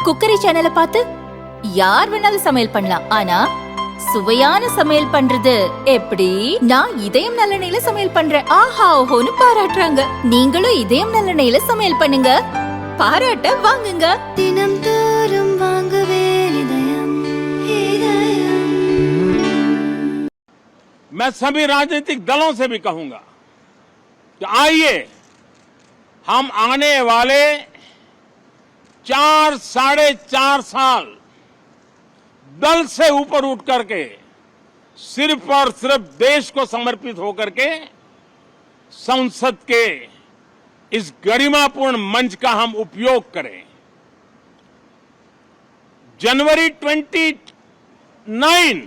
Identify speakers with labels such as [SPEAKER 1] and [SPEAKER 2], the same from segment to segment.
[SPEAKER 1] Cookery சேனலை பார்த்து யார் வேணாலும் சமையல் பண்ணலாம். ஆனா சுவையான சமையல் பண்றது எப்படி? நான் இதயம் நல்லெண்ணெயில சமையல் பண்றேன். ஆஹா ஓஹோன்னு பாராட்டுறாங்க. நீங்களும் இதயம் நல்லெண்ணெயில சமையல் பண்ணுங்க, பாராட்ட வாங்குங்க.
[SPEAKER 2] தினம் தோறும் வாங்குவே இதயம் இதயம்.
[SPEAKER 3] मैं सभी राजनीतिक दलों से भी कहूंगा कि आइए हम आने वाले 4-4.5 साल दल से ऊपर उठ करके सिर्फ और सिर्फ देश को समर्पित होकर के संसद के इस गरिमापूर्ण मंच का हम उपयोग करें। जनवरी 29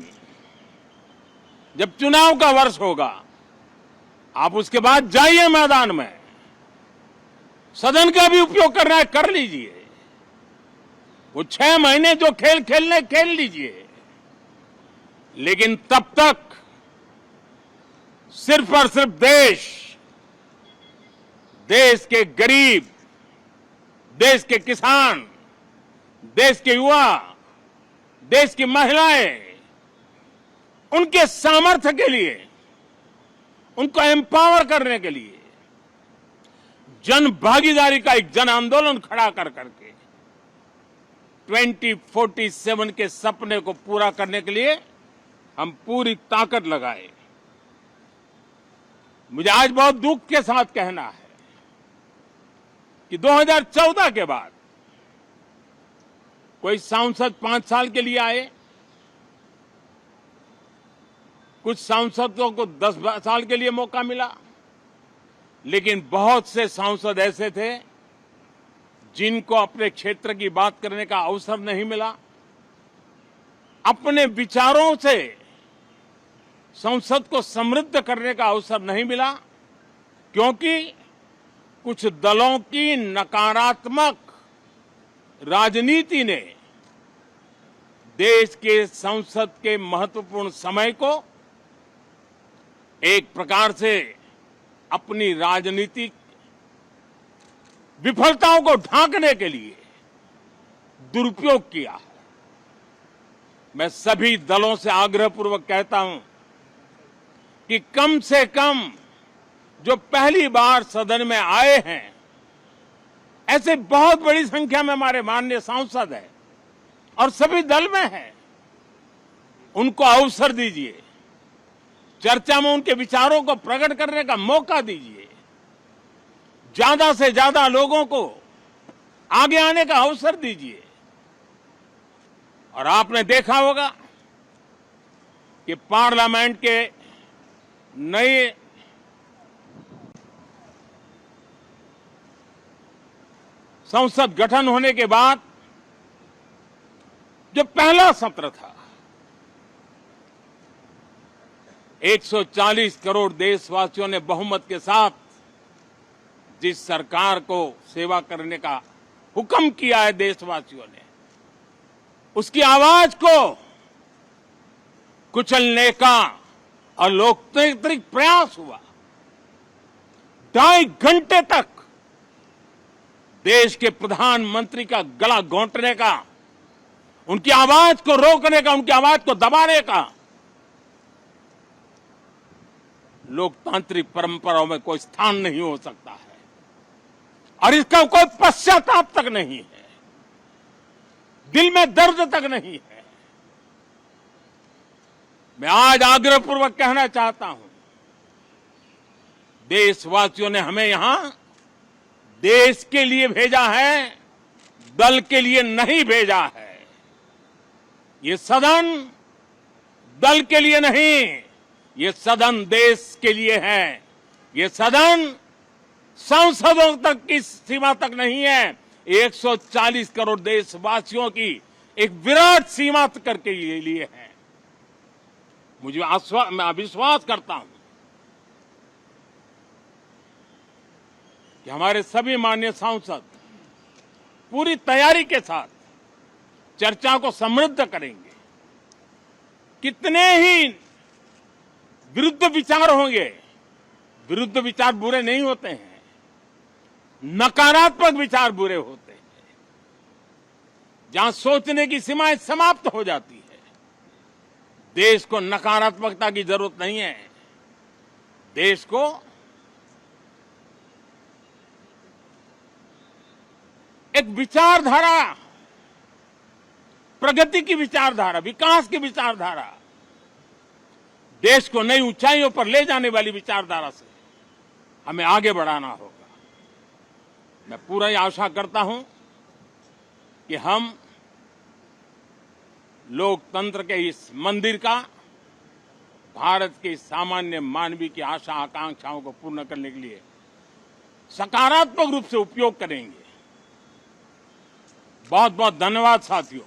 [SPEAKER 3] जब चुनाव का वर्ष होगा, आप उसके बाद जाइए मैदान में, सदन का भी उपयोग करना है कर लीजिए। वो 6 महीने जो खेल खेलने खेल लीजिए, लेकिन तब तक सिर्फ और सिर्फ देश के गरीब, देश के किसान, देश के युवा, देश की महिलाएं, उनके सामर्थ्य के लिए, उनको एम्पावर करने के लिए जन भागीदारी का एक जन आंदोलन खड़ा कर करके 2047 के सपने को पूरा करने के लिए हम पूरी ताकत लगाए। मुझे आज बहुत दुख के साथ कहना है कि 2014 के बाद कोई सांसद 5 साल के लिए आए, कुछ सांसदों को 10 साल के लिए मौका मिला, लेकिन बहुत से सांसद ऐसे थे जिनको अपने क्षेत्र की बात करने का अवसर नहीं मिला, अपने विचारों से संसद को समृद्ध करने का अवसर नहीं मिला, क्योंकि कुछ दलों की नकारात्मक राजनीति ने देश के संसद के महत्वपूर्ण समय को एक प्रकार से अपनी राजनीतिक विफलताओं को ढांकने के लिए दुरुपयोग किया है। मैं सभी दलों से आग्रहपूर्वक कहता हूं कि कम से कम जो पहली बार सदन में आए हैं, ऐसे बहुत बड़ी संख्या में हमारे माननीय सांसद हैं और सभी दल में हैं, उनको अवसर दीजिए, चर्चा में उनके विचारों को प्रकट करने का मौका दीजिए, ज्यादा से ज्यादा लोगों को आगे आने का अवसर दीजिए। और आपने देखा होगा कि पार्लियामेंट के नए संसद गठन होने के बाद जो पहला सत्र था, 140 करोड़ देशवासियों ने बहुमत के साथ जिस सरकार को सेवा करने का हुक्म किया है देशवासियों ने, उसकी आवाज को कुचलने का अलोकतांत्रिक प्रयास हुआ। 2.5 घंटे तक देश के प्रधानमंत्री का गला घोंटने का, उनकी आवाज को रोकने का, उनकी आवाज को दबाने का लोकतांत्रिक परंपराओं में कोई स्थान नहीं हो सकता है और इसका कोई पश्चाताप तक नहीं है, दिल में दर्द तक नहीं है। मैं आज आग्रहपूर्वक कहना चाहता हूं, देशवासियों ने हमें यहां देश के लिए भेजा है, दल के लिए नहीं भेजा है। ये सदन दल के लिए नहीं, ये सदन देश के लिए है। ये सदन सांसदों तक की सीमा तक नहीं है, 140 करोड़ देशवासियों की एक विराट सीमा करके ये लिए है। मैं विश्वास करता हूं कि हमारे सभी माननीय सांसद पूरी तैयारी के साथ चर्चा को समृद्ध करेंगे। कितने ही विरुद्ध विचार होंगे, विरुद्ध विचार बुरे नहीं होते हैं, नकारात्मक विचार बुरे होते हैं, जहां सोचने की सीमाएं समाप्त हो जाती है। देश को नकारात्मकता की जरूरत नहीं है। देश को एक विचारधारा, प्रगति की विचारधारा, विकास की विचारधारा, देश को नई ऊंचाइयों पर ले जाने वाली विचारधारा से हमें आगे बढ़ाना होगा। मैं पूरी आशा करता हूं कि हम लोकतंत्र के इस मंदिर का भारत के सामान्य मानवीय की आशा आकांक्षाओं को पूर्ण करने के लिए सकारात्मक रूप से उपयोग करेंगे। बहुत बहुत धन्यवाद साथियों।